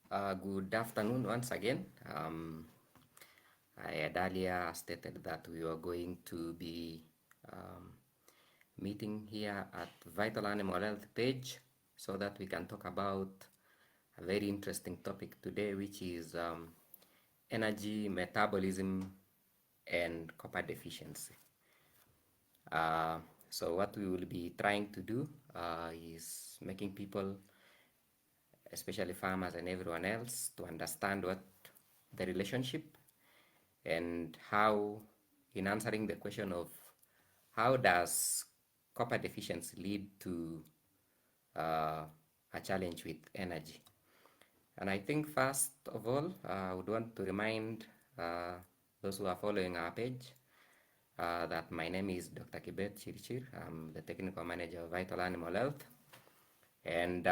Good afternoon once again. I had earlier stated that we were going to be um, meeting here at Vital Animal Health page so that we can talk about a very interesting topic today, which is energy, metabolism, and copper deficiency. Uh, so what we will be trying to do is making people, especially farmers and everyone else, to understand what the relationship and how, in answering the question of how does copper deficiency lead to uh, a challenge with energy. And I think first of all, I would want to remind uh, those who are following our page that my name is Dr. Kibet Chirchir. I'm the Technical Manager of Vital Animal Health. And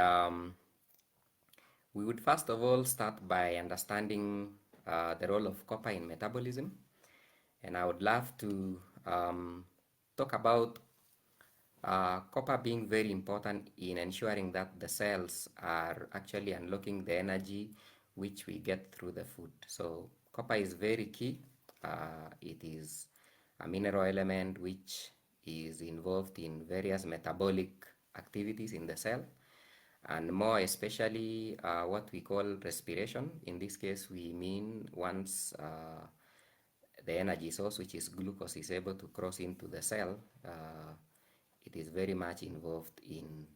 we would first of all start by understanding the role of copper in metabolism. And I would love to talk about copper being very important in ensuring that the cells are actually unlocking the energy which we get through the food. So copper is very key. It is a mineral element which is involved in various metabolic activities in the cell, and more especially what we call respiration. In this case, we mean once the energy source, which is glucose, is able to cross into the cell, it is very much involved in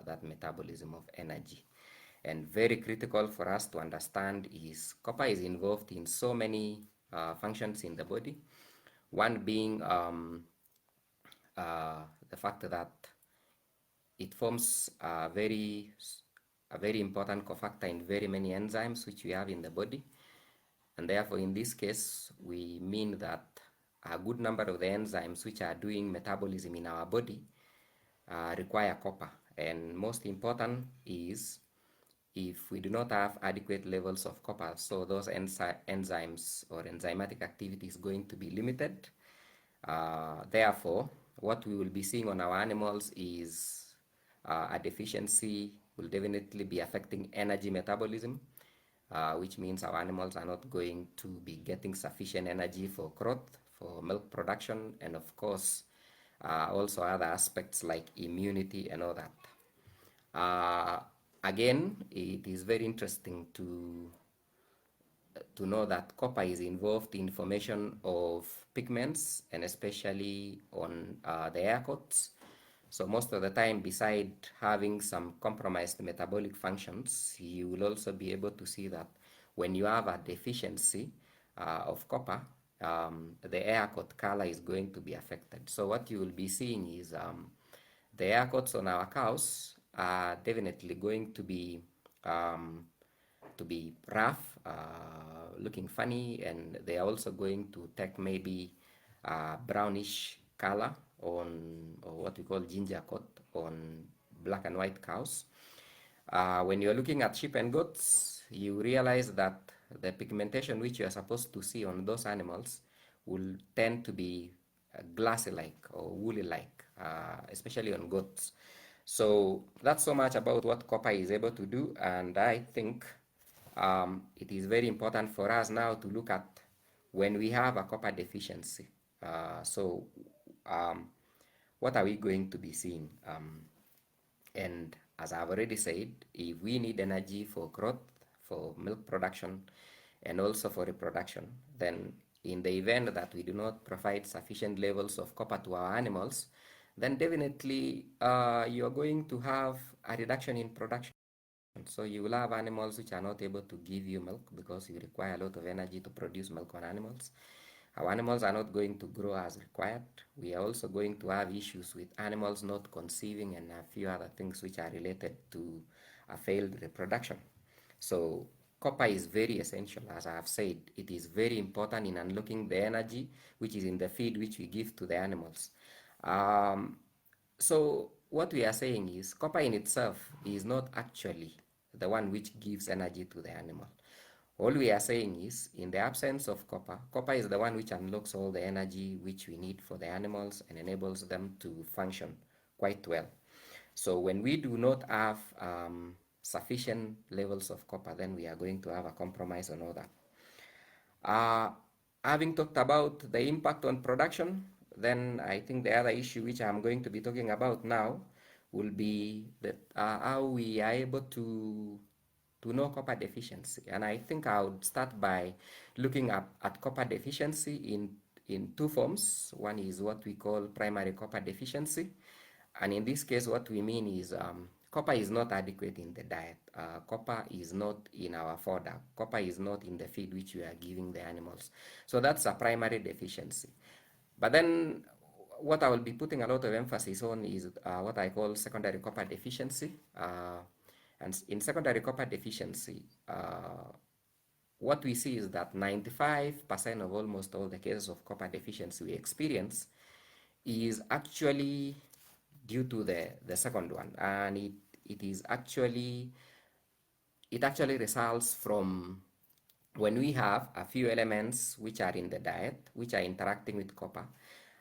that metabolism of energy. And very critical for us to understand is copper is involved in so many functions in the body. One being the fact that it forms a very important cofactor in very many enzymes which we have in the body. And therefore, in this case, we mean that a good number of the enzymes which are doing metabolism in our body require copper. And most important is if we do not have adequate levels of copper, so those enzymes or enzymatic activity is going to be limited. Therefore, what we will be seeing on our animals is a deficiency will definitely be affecting energy metabolism, which means our animals are not going to be getting sufficient energy for growth, for milk production, and of course, also other aspects like immunity and all that. Uh, Again, it is very interesting to know that copper is involved in formation of pigments and especially on the air coats. So most of the time, beside having some compromised metabolic functions, you will also be able to see that when you have a deficiency of copper, the air coat color is going to be affected. So what you will be seeing is the air coats on our cows are definitely going to be rough, looking funny, and they are also going to take maybe brownish color on, or what we call ginger coat on black and white cows. When you're looking at sheep and goats, you realize that the pigmentation which you are supposed to see on those animals will tend to be glassy-like or woolly-like, especially on goats. So that's so much about what copper is able to do, and I think it is very important for us now to look at when we have a copper deficiency. So um, what are we going to be seeing? And as I've already said, if we need energy for growth, for milk production, and also for reproduction, then in the event that we do not provide sufficient levels of copper to our animals, then definitely you are going to have a reduction in production. So you will have animals which are not able to give you milk because you require a lot of energy to produce milk on animals. Our animals are not going to grow as required. We are also going to have issues with animals not conceiving and a few other things which are related to a failed reproduction. So copper is very essential. As I have said, it is very important in unlocking the energy which is in the feed which we give to the animals. Um, so what we are saying is copper in itself is not actually the one which gives energy to the animal. All we are saying is in the absence of copper, copper is the one which unlocks all the energy which we need for the animals and enables them to function quite well. So when we do not have sufficient levels of copper, then we are going to have a compromise on all that. Uh, Having talked about the impact on production, then I think the other issue which I'm going to be talking about now will be that how we are able to know copper deficiency. And I think I would start by looking at copper deficiency in two forms. One is what we call primary copper deficiency. And in this case, what we mean is copper is not adequate in the diet. Copper is not in our fodder. Copper is not in the feed which we are giving the animals. So that's a primary deficiency. But then what I will be putting a lot of emphasis on is what I call secondary copper deficiency. And in secondary copper deficiency, what we see is that 95% of almost all the cases of copper deficiency we experience is actually due to the second one, and it actually results from when we have a few elements which are in the diet which are interacting with copper,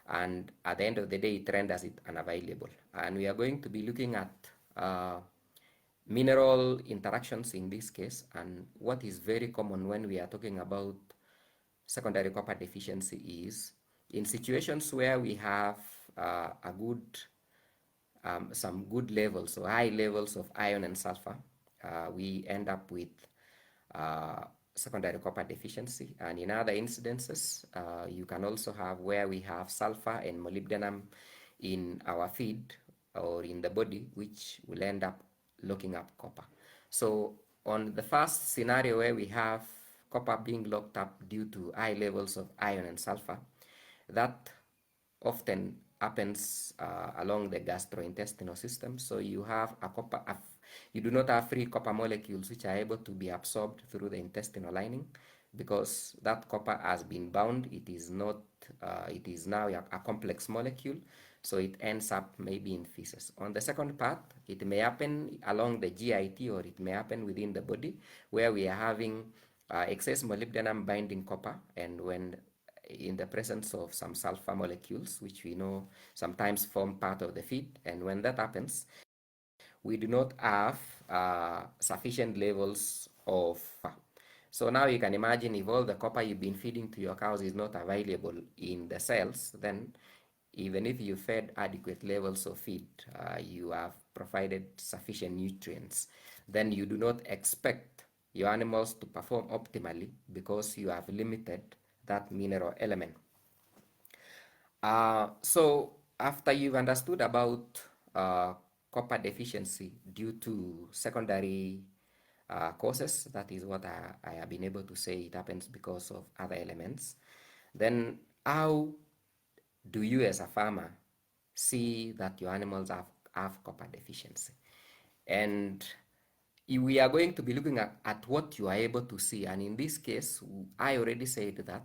and at the end of the day it renders it unavailable. And we are going to be looking at mineral interactions in this case, and what is very common when we are talking about secondary copper deficiency is in situations where we have some good levels or high levels of iron and sulfur, we end up with secondary copper deficiency. And in other incidences, you can also have where we have sulfur and molybdenum in our feed or in the body, which will end up locking up copper. So on the first scenario where we have copper being locked up due to high levels of iron and sulfur, that often happens along the gastrointestinal system. So you have you do not have free copper molecules which are able to be absorbed through the intestinal lining, because that copper has been bound. It is not. It is now a complex molecule, so it ends up maybe in feces. On the second part, it may happen along the GIT, or it may happen within the body, where we are having excess molybdenum binding copper, and when in the presence of some sulfur molecules, which we know sometimes form part of the feed, and when that happens, we do not have sufficient levels of. So now you can imagine if all the copper you've been feeding to your cows is not available in the cells, then even if you fed adequate levels of feed, you have provided sufficient nutrients, then you do not expect your animals to perform optimally because you have limited that mineral element. So after you've understood about copper deficiency due to secondary causes, that is what I have been able to say it happens because of other elements, then how do you as a farmer see that your animals have copper deficiency? And we are going to be looking at what you are able to see. And in this case, I already said that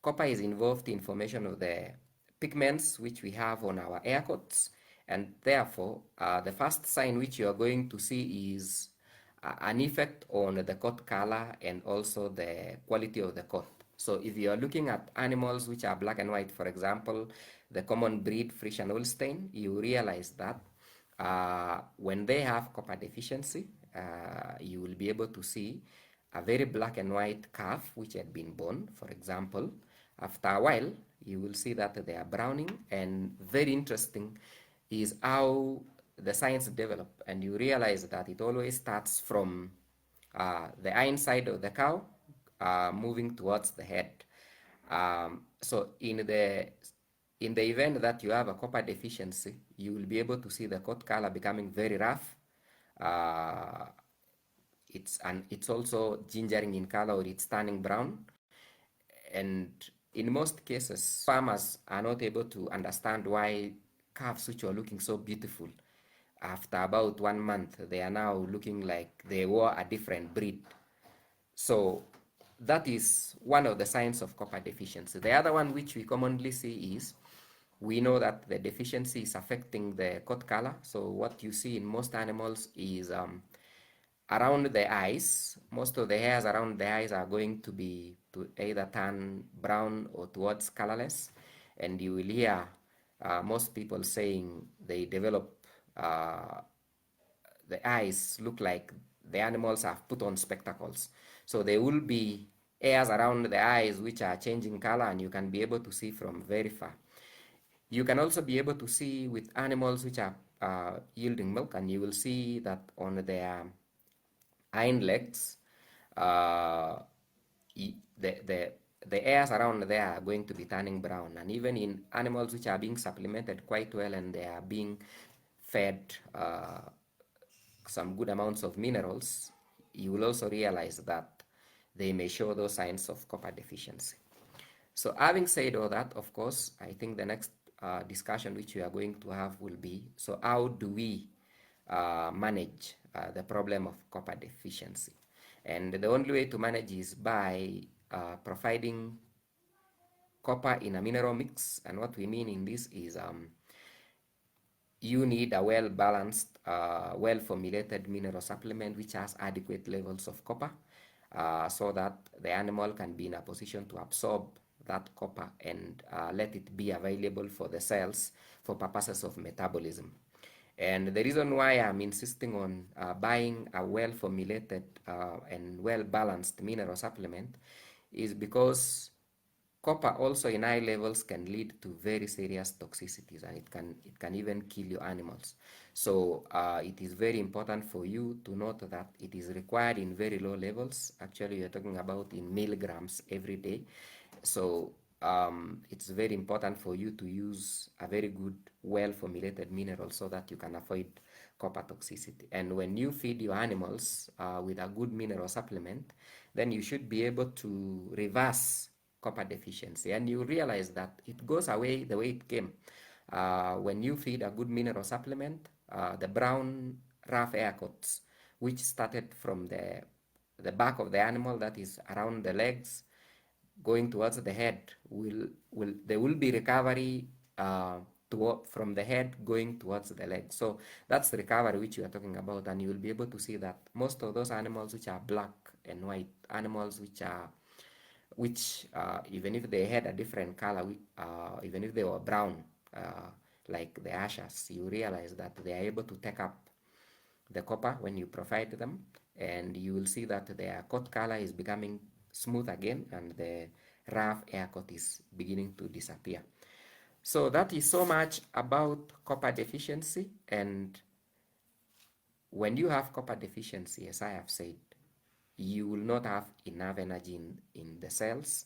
copper is involved in formation of the pigments which we have on our air coats, and therefore the first sign which you are going to see is an effect on the coat color and also the quality of the coat. So if you are looking at animals which are black and white, for example, the common breed Friesian Holstein, you realize that when they have copper deficiency, you will be able to see a very black and white calf which had been born, for example. After a while, you will see that they are browning, and very interesting is how the signs develop, and you realize that it always starts from the hind side of the cow moving towards the head. So in the event that you have a copper deficiency, you will be able to see the coat color becoming very rough. It's also gingering in color, or it's turning brown. And in most cases, farmers are not able to understand why calves which are looking so beautiful, after about 1 month, they are now looking like they were a different breed. So that is one of the signs of copper deficiency. The other one which we commonly see is, we know that the deficiency is affecting the coat color. So what you see in most animals is around the eyes, most of the hairs around the eyes are going to either turn brown or towards colorless, and you will hear most people saying they develop the eyes look like the animals have put on spectacles. So there will be hairs around the eyes which are changing color, and you can be able to see from very far. You can also be able to see with animals which are yielding milk, and you will see that on their hind legs, uh, the hairs around there are going to be turning brown. And even in animals which are being supplemented quite well and they are being fed some good amounts of minerals, you will also realize that they may show those signs of copper deficiency. So having said all that, of course, I think the next discussion which we are going to have will be, so how do we manage the problem of copper deficiency? And the only way to manage is by providing copper in a mineral mix. And what we mean in this is you need a well-balanced, well-formulated mineral supplement which has adequate levels of copper, so that the animal can be in a position to absorb that copper and let it be available for the cells for purposes of metabolism. And the reason why I'm insisting on buying a well-formulated and well-balanced mineral supplement is because copper also in high levels can lead to very serious toxicities, and it can even kill your animals. So it is very important for you to note that it is required in very low levels. Actually, you're talking about in milligrams every day. So it's very important for you to use a very good, well-formulated mineral so that you can avoid copper toxicity. And when you feed your animals with a good mineral supplement, then you should be able to reverse copper deficiency, and you realize that it goes away the way it came. When you feed a good mineral supplement, the brown rough hair coats, which started from the back of the animal, that is around the legs, going towards the head, there will be recovery from the head going towards the leg. So that's the recovery which you are talking about, and you will be able to see that most of those animals which are black and white, animals which even if they had a different color, even if they were brown, like the ashes, you realize that they are able to take up the copper when you provide them, and you will see that their coat color is becoming smooth again, and the rough hair coat is beginning to disappear. So that is so much about copper deficiency. And when you have copper deficiency, as I have said, you will not have enough energy in the cells,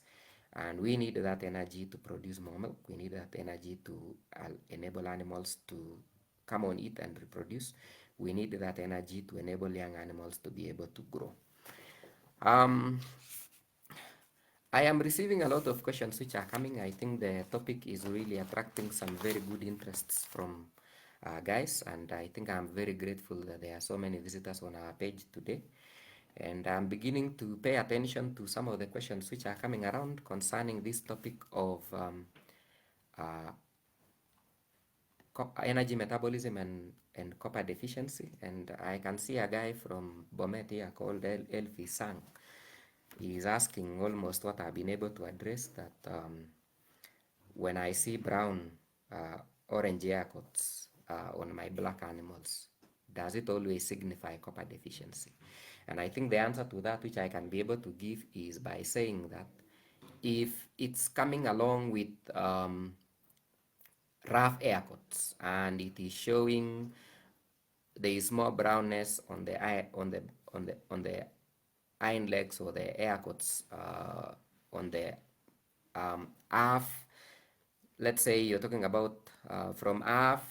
and we need that energy to produce more milk. We need that energy to enable animals to come on, eat and reproduce. We need that energy to enable young animals to be able to grow. I am receiving a lot of questions which are coming. I think the topic is really attracting some very good interests from guys, and I think I'm very grateful that there are so many visitors on our page today. And I'm beginning to pay attention to some of the questions which are coming around concerning this topic of energy metabolism and copper deficiency. And I can see a guy from Bomet here called Elfi Sang. He's asking almost what I've been able to address, that when I see brown orange hair coats on my black animals, does it always signify copper deficiency? And I think the answer to that, which I can be able to give, is by saying that if it's coming along with rough hair coats and it is showing there is more brownness on the hind legs or the hair coats on the half, let's say you're talking about from half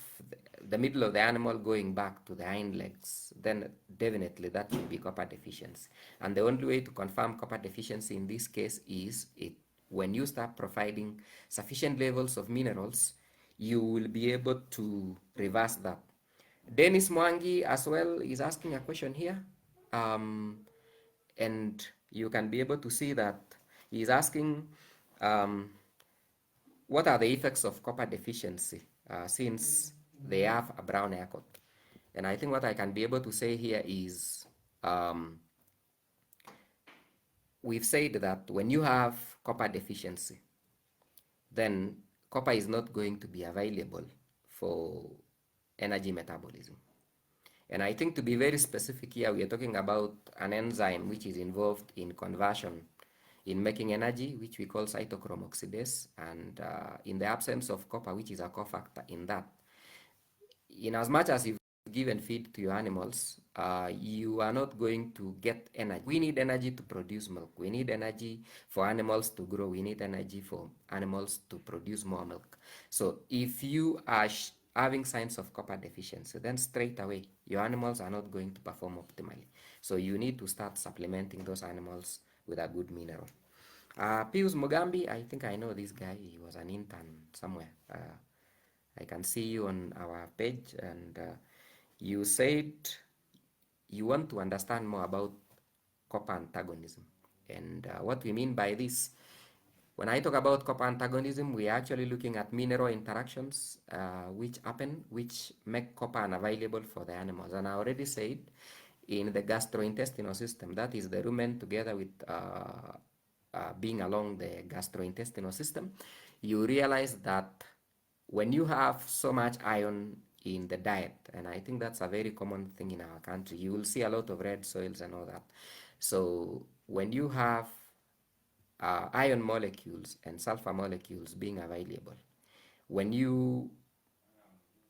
the middle of the animal going back to the hind legs, then definitely that will be copper deficiency. And the only way to confirm copper deficiency in this case is when you start providing sufficient levels of minerals, you will be able to reverse that. Dennis Mwangi as well is asking a question here, and you can be able to see that he's asking what are the effects of copper deficiency since they have a brown hair coat. And I think what I can be able to say here is we've said that when you have copper deficiency, then copper is not going to be available for energy metabolism. And I think to be very specific here, we are talking about an enzyme which is involved in conversion, in making energy, which we call cytochrome oxidase. And in the absence of copper, which is a cofactor in that, in as much as you've given feed to your animals, you are not going to get energy. We need energy to produce milk. We need energy for animals to grow. We need energy for animals to produce more milk. So if you are having signs of copper deficiency, then straight away your animals are not going to perform optimally. So you need to start supplementing those animals with a good mineral. Pius Mugambi, I think I know this guy. He was an intern somewhere. I can see you on our page, and you said you want to understand more about copper antagonism. And what we mean by this, when I talk about copper antagonism, we are actually looking at mineral interactions which happen, which make copper unavailable for the animals. And I already said in the gastrointestinal system, that is the rumen together with being along the gastrointestinal system, you realize that when you have so much iron in the diet, and I think that's a very common thing in our country, you will see a lot of red soils and all that. So when you have iron molecules and sulfur molecules being available, when you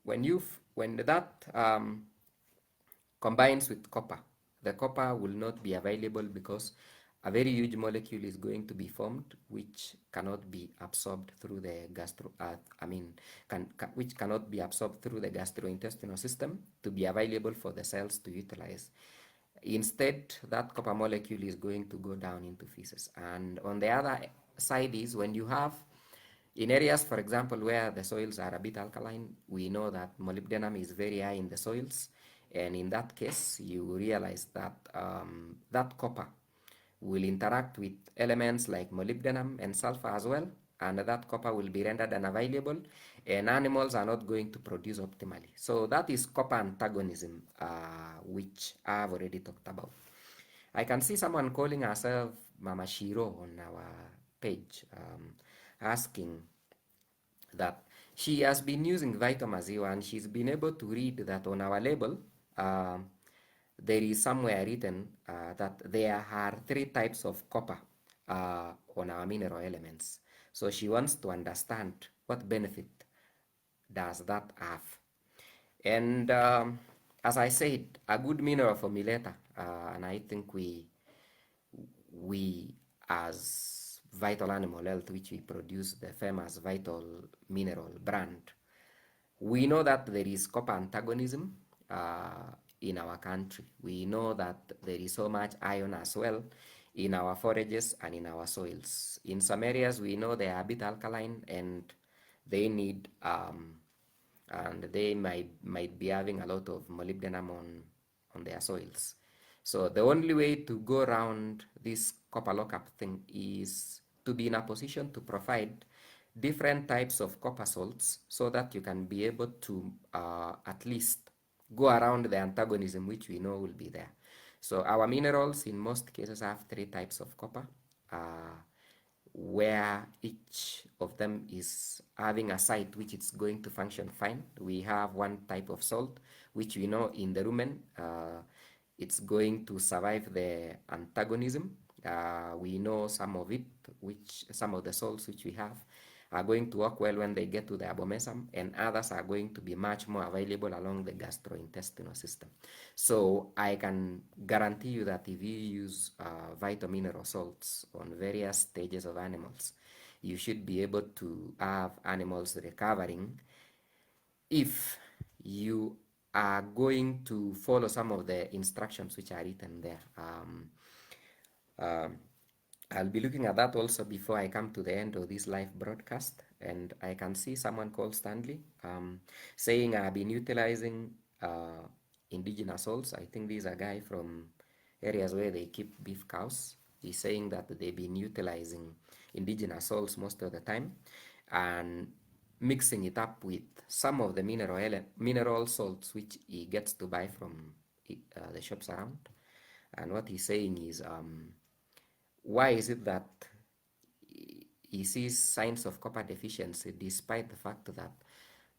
when that combines with copper, the copper will not be available because a very huge molecule is going to be formed which cannot be absorbed through the which cannot be absorbed through the gastrointestinal system to be available for the cells to utilize. Instead, that copper molecule is going to go down into feces. And on the other side is when you have in areas, for example, where the soils are a bit alkaline, we know that molybdenum is very high in the soils. And in that case, you realize that that copper will interact with elements like molybdenum and sulfur as well, and that copper will be rendered unavailable, and animals are not going to produce optimally. So that is copper antagonism, which I've already talked about. I can see someone calling herself Mama Shiro on our page, asking that she has been using Vitamin and she's been able to read that on our label, there is somewhere written that there are 3 types of copper on our mineral elements. So she wants to understand what benefit does that have. And as I said, a good mineral formulator, and I think we as Vital Animal Health, which we produce the famous Vital Mineral brand, we know that there is copper antagonism in our country. We know that there is so much iron as well in our forages and in our soils. In some areas, we know they are a bit alkaline and they need and they might be having a lot of molybdenum on their soils. So the only way to go around this copper lockup thing is to be in a position to provide different types of copper salts so that you can be able to at least go around the antagonism which we know will be there. So our minerals in most cases have 3 types of copper, where each of them is having a site which it's going to function fine. We have 1 type of salt which we know in the rumen it's going to survive the antagonism. We know some of the salts which we have are going to work well when they get to the abomasum, and others are going to be much more available along the gastrointestinal system. So I can guarantee you that if you use vitamin salts on various stages of animals, you should be able to have animals recovering if you are going to follow some of the instructions which are written there. I'll be looking at that also before I come to the end of this live broadcast. And I can see someone called Stanley saying I've been utilizing indigenous salts. I think this is a guy from areas where they keep beef cows. He's saying that they've been utilizing indigenous salts most of the time and mixing it up with some of the mineral salts which he gets to buy from the shops around. And what he's saying is, why is it that he sees signs of copper deficiency despite the fact that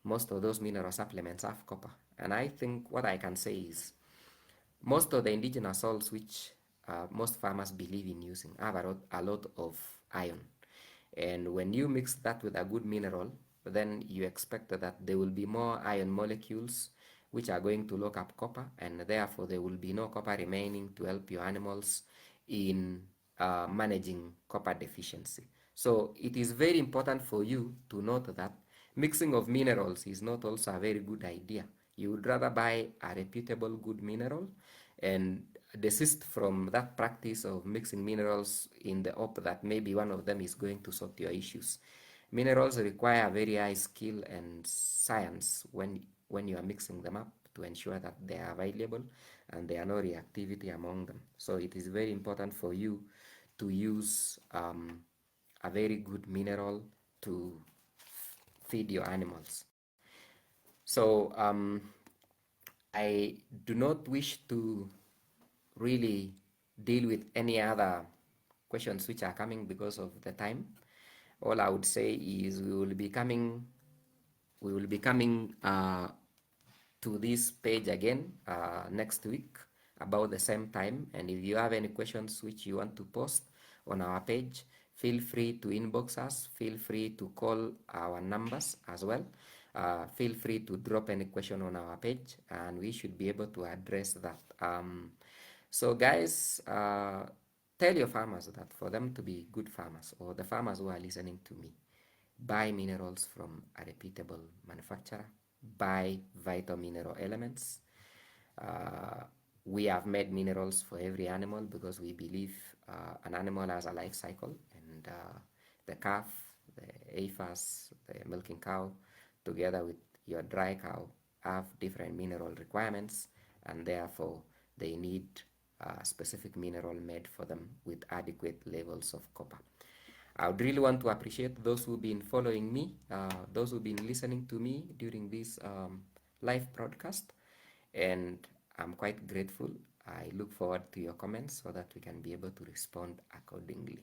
most of those mineral supplements have copper. And I think what I can say is most of the indigenous salts which most farmers believe in using have a lot of iron. And when you mix that with a good mineral, then you expect that there will be more iron molecules which are going to lock up copper, and therefore there will be no copper remaining to help your animals in managing copper deficiency. So it is very important for you to note that mixing of minerals is not also a very good idea. You would rather buy a reputable good mineral and desist from that practice of mixing minerals in the hope that maybe one of them is going to sort your issues. Minerals require very high skill and science when you are mixing them up to ensure that they are available and there are no reactivity among them. So it is very important for you to use a very good mineral to feed your animals. So I do not wish to really deal with any other questions which are coming because of the time. All I would say is we will be coming to this page again next week about the same time. And if you have any questions which you want to post on our page, feel free to inbox us, feel free to call our numbers as well. Feel free to drop any question on our page and we should be able to address that. So guys, tell your farmers that for them to be good farmers, or the farmers who are listening to me, buy minerals from a reputable manufacturer, buy vital mineral elements. We have made minerals for every animal because we believe an animal has a life cycle, and the calf, the AFAS, the milking cow, together with your dry cow, have different mineral requirements, and therefore they need a specific mineral made for them with adequate levels of copper. I would really want to appreciate those who've been following me, those who've been listening to me during this live broadcast, and I'm quite grateful. I look forward to your comments so that we can be able to respond accordingly.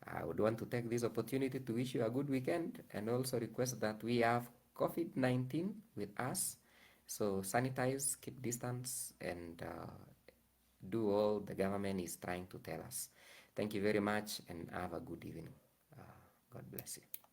I would want to take this opportunity to wish you a good weekend and also request that we have COVID-19 with us. So sanitize, keep distance, and do all the government is trying to tell us. Thank you very much and have a good evening. God bless you.